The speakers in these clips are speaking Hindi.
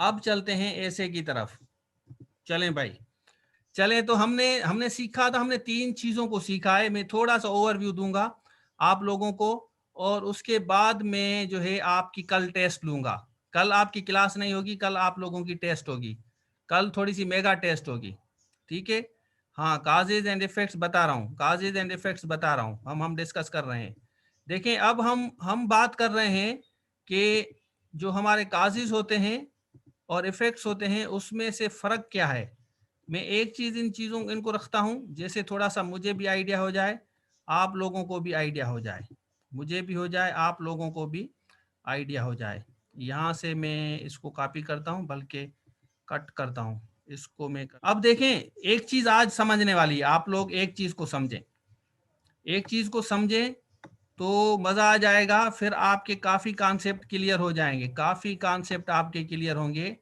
अब चलते हैं ऐसे की तरफ। चलें भाई, चलें। तो हमने हमने सीखा था, हमने 3 चीजों को सीखा है। मैं थोड़ा सा ओवरव्यू दूंगा आप लोगों को, और उसके बाद में जो है आपकी कल टेस्ट लूंगा। कल आपकी क्लास नहीं होगी, कल आप लोगों की टेस्ट होगी। कल थोड़ी सी मेगा टेस्ट होगी, ठीक है। हाँ, काजेज एंड इफेक्ट्स बता रहा हूँ, काजेज एंड इफेक्ट्स बता रहा हूँ, हम डिस्कस कर रहे हैं। देखें, अब हम बात कर रहे हैं कि जो हमारे काजेज होते हैं और इफेक्ट्स होते हैं, उसमें से फर्क क्या है। मैं एक चीज इन चीजों इनको रखता हूं, जैसे थोड़ा सा मुझे भी आइडिया हो जाए, आप लोगों को भी आइडिया हो जाए, मुझे भी हो जाए, आप लोगों को भी आइडिया हो जाए। यहाँ से मैं इसको कॉपी करता हूँ, बल्कि कट करता हूँ इसको मैं। अब देखें, एक चीज आज समझने वाली है, आप लोग एक चीज को समझें, एक चीज को समझें तो मजा आ जाएगा। फिर आपके काफी कॉन्सेप्ट क्लियर हो जाएंगे, काफी कॉन्सेप्ट आपके क्लियर होंगे,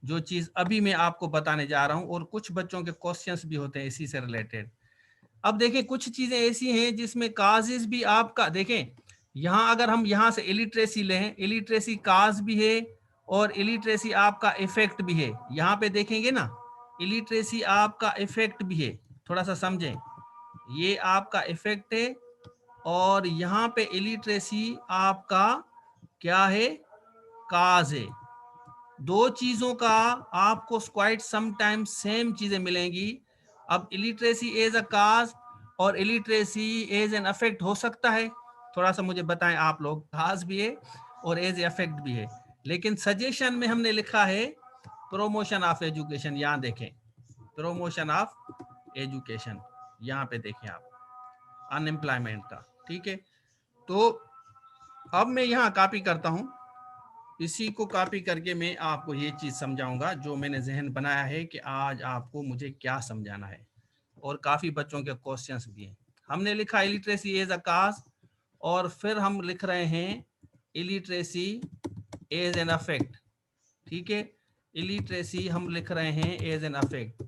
जो चीज अभी मैं आपको बताने जा रहा हूं। और कुछ बच्चों के क्वेश्चंस भी होते हैं इसी से रिलेटेड। अब देखें, कुछ चीजें ऐसी हैं जिसमें काजेज भी आपका, देखें यहाँ अगर हम यहाँ से इलिटरेसी लें, इलिटरेसी काज भी है और इलिटरेसी आपका इफेक्ट भी है। यहाँ पे देखेंगे ना, इलिटरेसी आपका इफेक्ट भी है, थोड़ा सा समझें। ये आपका इफेक्ट है और यहाँ पे इलिटरेसी आपका क्या है, काज है। दो चीजों का आपको क्वाइट समटाइम्स सेम चीजें मिलेंगी। अब इलिटरेसी एज अ काज और इलिटरेसी एज एन अफेक्ट हो सकता है, थोड़ा सा मुझे बताएं आप लोग। काज भी है और एज अफेक्ट भी है, लेकिन सजेशन में हमने लिखा है प्रमोशन ऑफ एजुकेशन। यहाँ देखें, प्रमोशन ऑफ एजुकेशन, यहाँ पे देखें आप, अनएम्प्लॉयमेंट का, ठीक है। तो अब मैं यहाँ कॉपी करता हूँ, इसी को कॉपी करके मैं आपको ये चीज समझाऊंगा जो मैंने जहन बनाया है कि आज आपको मुझे क्या समझाना है। और काफी बच्चों के क्वेश्चंस भी हैं। हमने लिखा इलिटरेसी एज अ काज, और फिर हम लिख रहे हैं इलिटरेसी एज एन अफेक्ट, ठीक है। इलिटरेसी हम लिख रहे हैं एज एन अफेक्ट,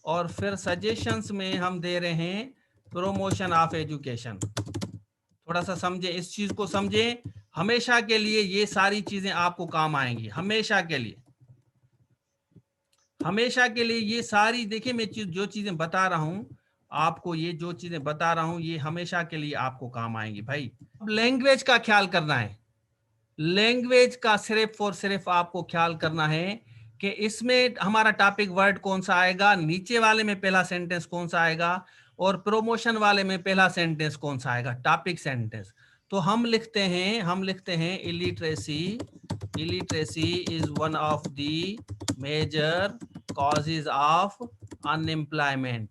और फिर सजेशंस में हम दे रहे हैं प्रमोशन ऑफ एजुकेशन। थोड़ा सा समझे, इस चीज को समझे। हमेशा के लिए ये सारी चीजें आपको काम आएंगी, हमेशा के लिए, हमेशा के लिए ये सारी। देखिए, मैं जो चीजें बता रहा हूं आपको, ये जो चीजें बता रहा हूं, ये हमेशा के लिए आपको काम आएंगी भाई। अब लैंग्वेज का ख्याल करना है, लैंग्वेज का सिर्फ और सिर्फ आपको ख्याल करना है कि इसमें हमारा टॉपिक वर्ड कौन सा आएगा, नीचे वाले में पहला सेंटेंस कौन सा आएगा, और प्रमोशन वाले में पहला सेंटेंस कौन सा आएगा, टॉपिक सेंटेंस। तो हम लिखते हैं illiteracy, illiteracy is one of the major causes of unemployment,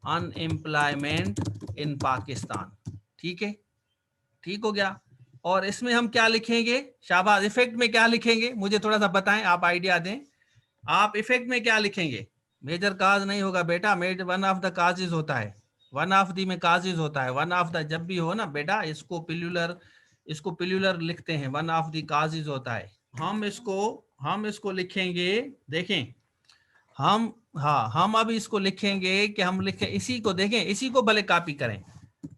unemployment in Pakistan, ठीक है। ठीक हो गया। और इसमें हम क्या लिखेंगे, शाबाश, इफेक्ट में क्या लिखेंगे, मुझे थोड़ा सा बताएं, आप आइडिया दें। आप इफेक्ट में क्या लिखेंगे। मेजर काज नहीं होगा बेटा, major one of the causes होता है, वन ऑफ दी में काजेज होता है। वन ऑफ द जब भी हो ना बेटा, इसको पिल्यूलर, इसको पिल्यूलर लिखते हैं, वन ऑफ द काजेज होता है। हम इसको लिखेंगे, देखें हम, हाँ हम अब इसको लिखेंगे कि हम लिखें इसी को, देखें इसी को भले कॉपी करें,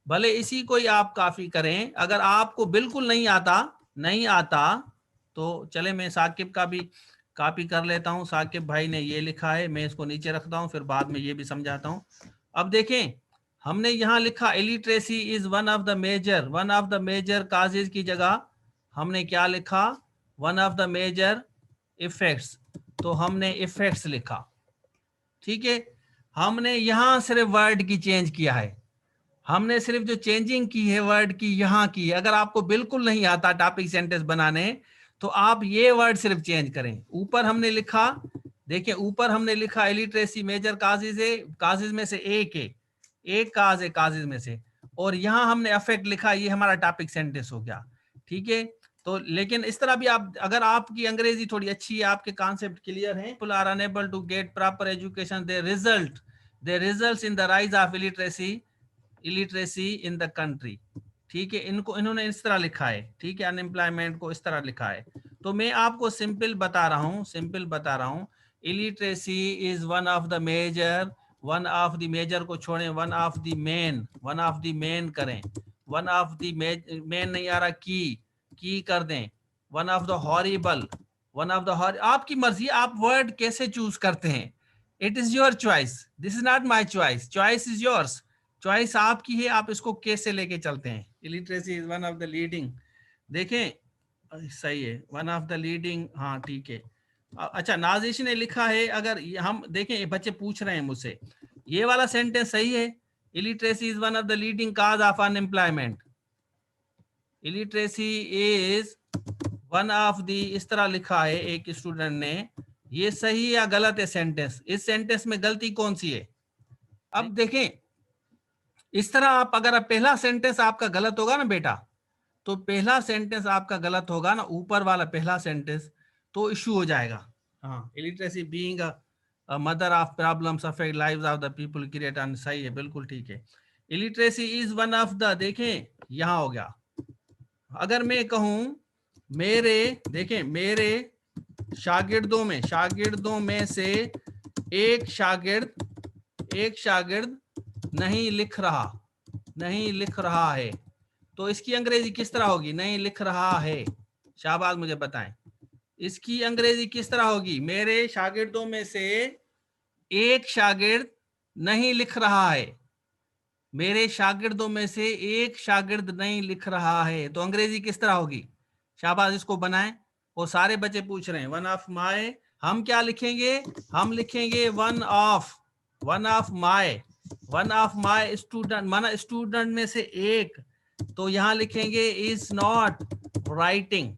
भले इसी को ही आप कॉपी करें। अगर आपको बिल्कुल नहीं आता, नहीं आता, तो चले मैं साकिब का भी कॉपी कर लेता हूं। साकिब भाई ने ये लिखा है, मैं इसको नीचे रखता हूं, फिर बाद में ये भी समझाता हूं। अब देखें, हमने यहां लिखा illiteracy is one of the major causes की जगह हमने क्या लिखा, one of the major effects. तो हमने इफेक्ट्स लिखा, ठीक है। हमने यहां सिर्फ वर्ड की चेंज किया है, हमने सिर्फ जो चेंजिंग की है वर्ड की यहाँ की है। अगर आपको बिल्कुल नहीं आता टॉपिक सेंटेंस बनाने, तो आप ये वर्ड सिर्फ चेंज करें। ऊपर हमने लिखा, देखिए ऊपर हमने लिखा इलिटरेसी मेजर काजेज है, काजेज में से एक है, एक काज है काजेज में से, और यहाँ हमने अफेक्ट लिखा, ये हमारा टॉपिक सेंटेंस हो गया, ठीक है। तो लेकिन इस तरह भी आप, अगर आपकी अंग्रेजी थोड़ी अच्छी है, आपके कॉन्सेप्ट क्लियर हैं, people are unable to get proper education, they results in the rise of illiteracy in the country, ठीक है। इनको इन्होंने इस तरह लिखा है, ठीक है, अनएम्प्लॉयमेंट को इस तरह लिखा है। तो मैं आपको सिंपल बता रहा हूँ, सिंपल बता रहा हूँ। Illiteracy is one of the major, one of the major को छोड़ें, one of the main, one of the main करें, वन ऑफ द मेन नहीं आ रहा, की कर दें, one of the horrible, one of the, आपकी मर्जी आप वर्ड कैसे चूज करते हैं, it is your choice, this is not my choice, choice is yours, choice आपकी है, आप इसको कैसे लेके चलते हैं। Illiteracy is one of the leading, देखें सही है, वन ऑफ द लीडिंग, हाँ ठीक है। अच्छा नाजिश ने लिखा है, अगर हम देखें बच्चे पूछ रहे हैं मुझसे, ये वाला सेंटेंस सही है, illiteracy is one of the leading cause of unemployment, illiteracy is one of the, इस तरह लिखा है एक स्टूडेंट ने, ये सही या गलत है सेंटेंस, इस सेंटेंस में गलती कौन सी है। अब देखें इस तरह आप, अगर आप पहला सेंटेंस आपका गलत होगा ना बेटा, तो पहला सेंटेंस आपका गलत होगा ना, ऊपर वाला पहला सेंटेंस, तो इशू हो जाएगा। हाँ, illiteracy being a mother of problems affect lives of the people create, सही है, बिल्कुल ठीक है। Illiteracy is one of the, देखें यहां हो गया, अगर मैं कहूं मेरे, देखें मेरे शागिर्दों में से एक शागिर्द नहीं लिख रहा है, तो इसकी अंग्रेजी किस तरह होगी, नहीं लिख रहा है, शाबाश मुझे बताएं, इसकी अंग्रेजी किस तरह होगी, मेरे शागिर्दों में से एक शागिर्द नहीं लिख रहा है, मेरे शागिर्दों में से एक शागिर्द नहीं लिख रहा है, तो अंग्रेजी किस तरह होगी, शाबाश इसको बनाएं। और सारे बच्चे पूछ रहे हैं वन ऑफ माय, हम क्या लिखेंगे, हम लिखेंगे वन ऑफ माय स्टूडेंट, माना स्टूडेंट में से एक, तो यहां लिखेंगे इज नॉट राइटिंग,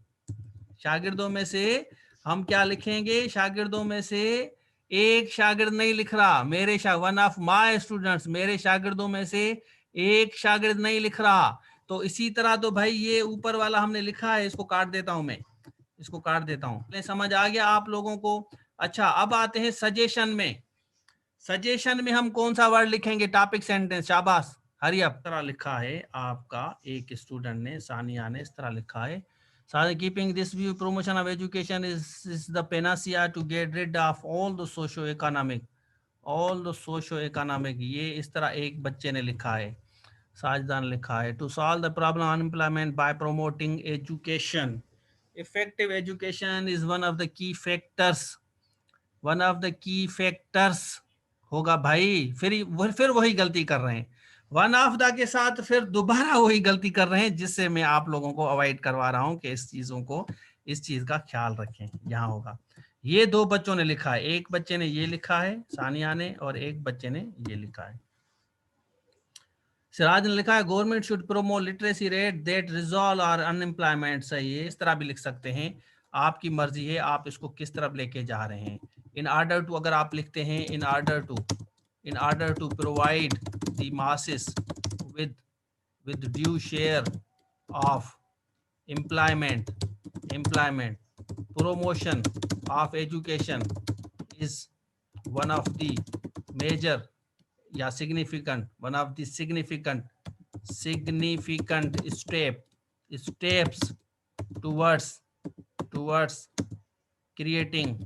शागिर्दों में से हम क्या लिखेंगे, शागिर्दों में से एक शागिर्द नहीं लिख रहा, वन ऑफ माय स्टूडेंट्स, मेरे शागिर्दों में से एक शागिर्द नहीं लिख रहा। तो इसी तरह तो भाई ये ऊपर वाला हमने लिखा है, इसको काट देता हूं मैं, इसको काट देता हूं, समझ आ गया आप लोगों को। अच्छा अब आते हैं सजेशन में, सजेशन में हम कौन सा वर्ड लिखेंगे, टॉपिक सेंटेंस, शाबाश हरी अप, तरह लिखा है आपका एक स्टूडेंट ने, सानिया ने इस तरह लिखा है, keeping this view, promotion of education is the panacea to get rid of all the socio-economic, ये इस तरह एक बच्चे ने लिखा है, साजदा ने लिखा है, to solve the problem of unemployment by promoting education, effective education is one of the key factors, होगा भाई, फिर वही गलती कर रहे हैं, वन ऑफ द के साथ फिर दोबारा वही गलती कर रहे हैं, जिससे मैं आप लोगों को अवॉइड करवा रहा हूं कि इस चीज का ख्याल रखें। यहां होगा, ये दो बच्चों ने लिखा है, एक बच्चे ने ये लिखा है सानिया ने, और एक बच्चे ने ये लिखा है सिराज ने लिखा है, government should promote literacy rate that resolve और अनएम्प्लॉयमेंट, सही है, इस तरह भी लिख सकते हैं, आपकी मर्जी है आप इसको किस तरफ लेके जा रहे हैं। इन ऑर्डर टू, अगर आप लिखते हैं in order to provide the masses with due share of employment, promotion of education is one of the major या significant steps towards creating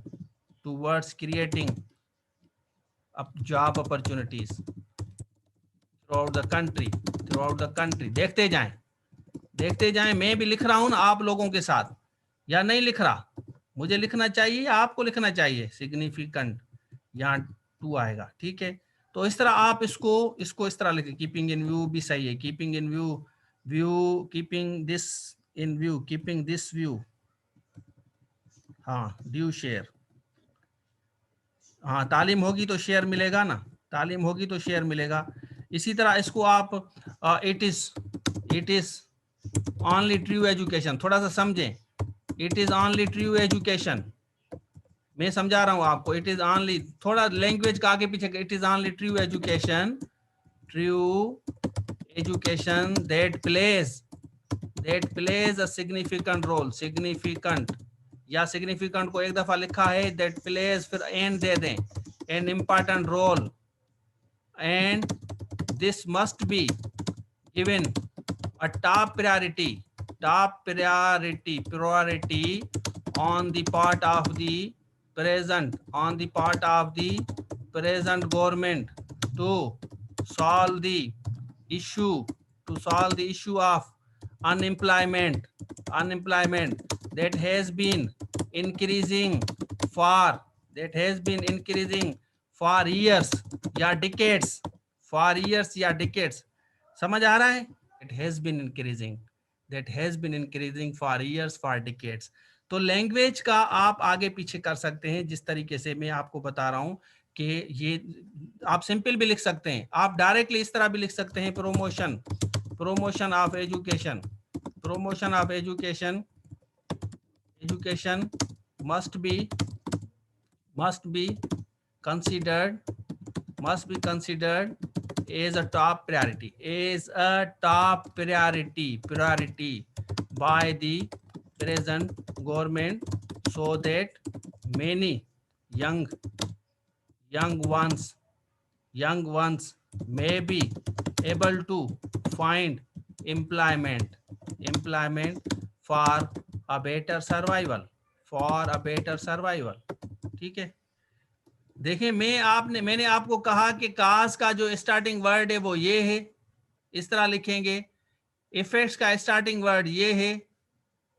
job opportunities throughout the country। देखते जाएं, मैं भी लिख रहा हूं ना आप लोगों के साथ, या नहीं लिख रहा, मुझे लिखना चाहिए, आपको लिखना चाहिए, सिग्निफिकेंट यहाँ टू आएगा, ठीक है। तो इस तरह आप इसको इस तरह लिखें, कीपिंग इन व्यू भी सही है, कीपिंग दिस व्यू, हाँ ड्यू शेयर, हाँ तालीम होगी तो शेयर मिलेगा ना, तालीम होगी तो शेयर मिलेगा। इसी तरह इसको आप it is only true education, थोड़ा सा समझें, it is only true education, मैं समझा रहा हूं आपको, इट इज ओनली, थोड़ा लैंग्वेज का आगे पीछे, it is only true education that plays a significant role, significant को एक दफा लिखा है, दैट प्लेज फिर एंड दे दें, an important role, and this must be given a top priority on the part of the present government to solve the issue of unemployment that has been increasing for years या decades, for years या decades. समझ आ रहा है? It has been increasing, that has been increasing for years, for decades. तो लैंग्वेज का आप आगे पीछे कर सकते हैं जिस तरीके से मैं आपको बता रहा हूं कि ये आप सिंपल भी लिख सकते हैं, आप डायरेक्टली इस तरह भी लिख सकते हैं, promotion of education must be considered as a top priority by the present government, so that many young ones may be able to find employment for a better survival. ठीक है, देखें मैंने आपको कहा कि काज का जो स्टार्टिंग वर्ड है वो ये है, इस तरह लिखेंगे। इफेक्ट्स का स्टार्टिंग वर्ड ये है,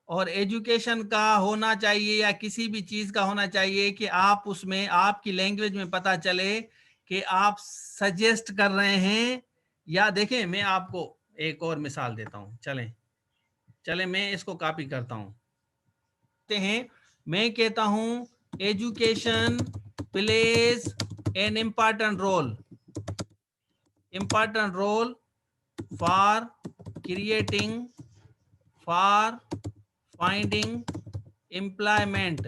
और एजुकेशन का होना चाहिए या किसी भी चीज का होना चाहिए कि आप उसमें आपकी लैंग्वेज में पता चले कि आप सजेस्ट कर रहे हैं। या देखें, मैं आपको एक और मिसाल देता हूं, चलें मैं इसको कॉपी करता हूं। मैं कहता हूं education plays an important role for finding employment.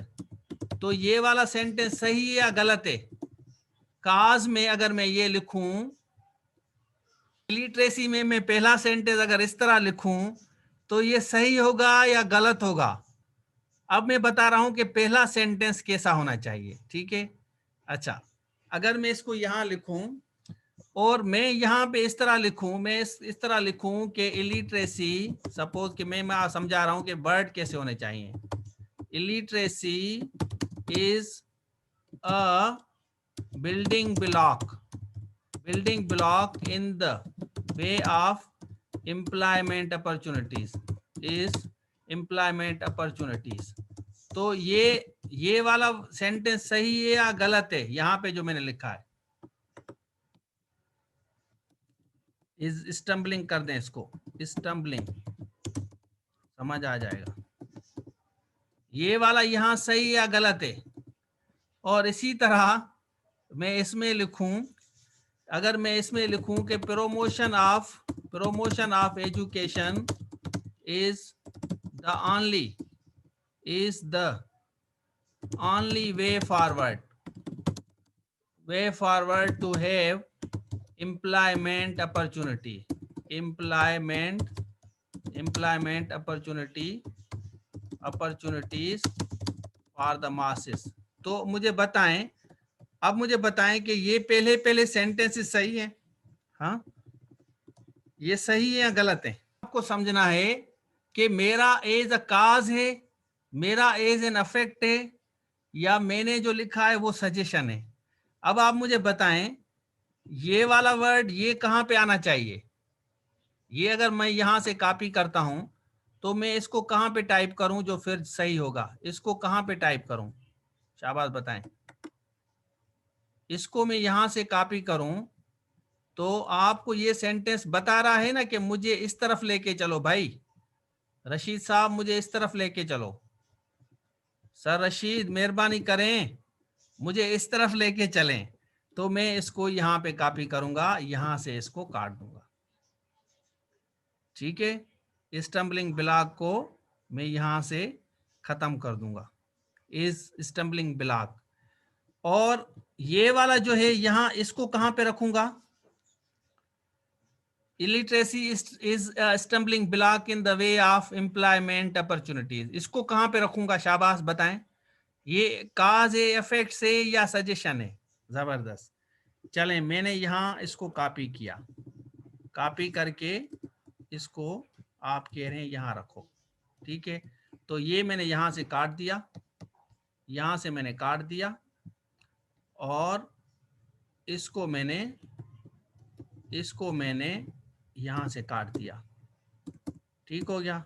तो ये वाला सेंटेंस सही है या गलत है? काज में अगर मैं ये लिखूं, लिटरेसी में मैं पहला सेंटेंस अगर इस तरह लिखूं तो ये सही होगा या गलत होगा? अब मैं बता रहा हूं कि पहला सेंटेंस कैसा होना चाहिए, ठीक है। अच्छा, अगर मैं इसको यहां लिखूं और मैं यहां पे इस तरह लिखूं, मैं इस तरह लिखूं कि इलिटरेसी, सपोज कि मैं समझा रहा हूं कि वर्ड कैसे होने चाहिए। Illiteracy is a building block in the way of employment opportunities. तो ये वाला सेंटेंस सही है या गलत है? यहां पे जो मैंने लिखा है, इज स्टम्बलिंग कर दें इसको, स्टम्बलिंग, समझ आ जाएगा। ये वाला यहां सही या गलत है? और इसी तरह मैं इसमें लिखूं, अगर मैं इसमें लिखूं कि promotion of education is the only way forward to have employment opportunities for the masses। तो मुझे बताएं, अब मुझे बताएं कि ये पहले सेंटेंसेस सही है? हाँ, ये सही है या गलत है? आपको समझना है कि मेरा एज अ काज है, मेरा एज एन अफेक्ट है, या मैंने जो लिखा है वो सजेशन है। अब आप मुझे बताएं, ये वाला वर्ड ये कहां पे आना चाहिए? ये अगर मैं यहां से कॉपी करता हूं तो मैं इसको कहां पे टाइप करूं जो फिर सही होगा? इसको कहां पे टाइप करूं? शाबाश बताएं। इसको मैं यहां से कॉपी करूं तो आपको ये सेंटेंस बता रहा है ना कि मुझे इस तरफ लेके चलो भाई, रशीद साहब मुझे इस तरफ लेके चलो, सर रशीद मेहरबानी करें मुझे इस तरफ लेके चलें। तो मैं इसको यहां पे कॉपी करूंगा, यहां से इसको काट दूंगा, ठीक है। स्टम्बलिंग ब्लॉक को मैं यहां से खत्म कर दूंगा, इस स्टम्बलिंग ब्लॉक। और ये वाला जो है यहां, इसको कहां पे रखूंगा? illiteracy is a stumbling block in the way of employment opportunities। इसको कहां पे रखूंगा? शाबाश बताएं, ये काज है, इफेक्ट है या सजेशन है? जबरदस्त। चलें, मैंने यहां इसको कॉपी किया, कॉपी करके इसको आप कह रहे हैं यहां रखो, ठीक है। तो ये मैंने यहां से काट दिया, यहां से मैंने काट दिया, और इसको मैंने यहां से काट दिया, ठीक हो गया।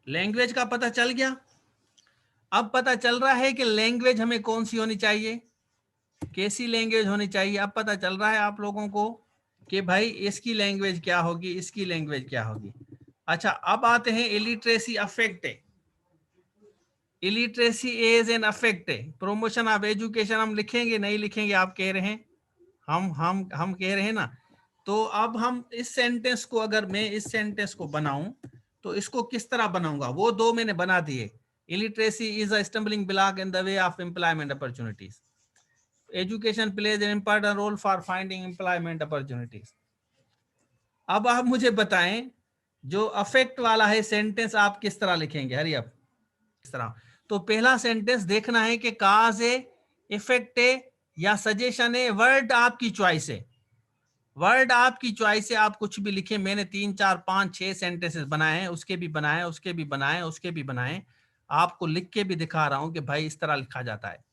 लैंग्वेज का पता चल गया। अब पता चल रहा है कि लैंग्वेज हमें कौन सी होनी चाहिए, कैसी लैंग्वेज होनी चाहिए। अब पता चल रहा है आप लोगों को कि भाई इसकी लैंग्वेज क्या होगी, इसकी लैंग्वेज क्या होगी। अच्छा, अब आते हैं इलिटरेसी अफेक्ट है। इलिटरेसी इज एन अफेक्ट है। प्रमोशन ऑफ एजुकेशन हम लिखेंगे नहीं लिखेंगे, आप कह रहे हैं, हम कह रहे हैं ना। तो अब हम इस सेंटेंस को, अगर मैं इस सेंटेंस को बनाऊं तो इसको किस तरह बनाऊंगा, वो दो मैंने बना दिए। Illiteracy is a stumbling block in the way of employment opportunities. Education plays an important role for finding employment opportunities. अब आप मुझे बताएं, जो अफेक्ट वाला है सेंटेंस आप किस तरह लिखेंगे, हरी आप इस तरह। तो पहला सेंटेंस देखना है कि काज है, इफेक्ट है या सजेशन है। वर्ड आपकी चॉइस है, वर्ड आपकी चॉइस है, आप कुछ भी लिखें। मैंने 3 4 5 6 सेंटेंसेस बनाए हैं, उसके भी बनाए, उसके भी बनाए, उसके भी बनाए। आपको लिख के भी दिखा रहा हूं कि भाई इस तरह लिखा जाता है।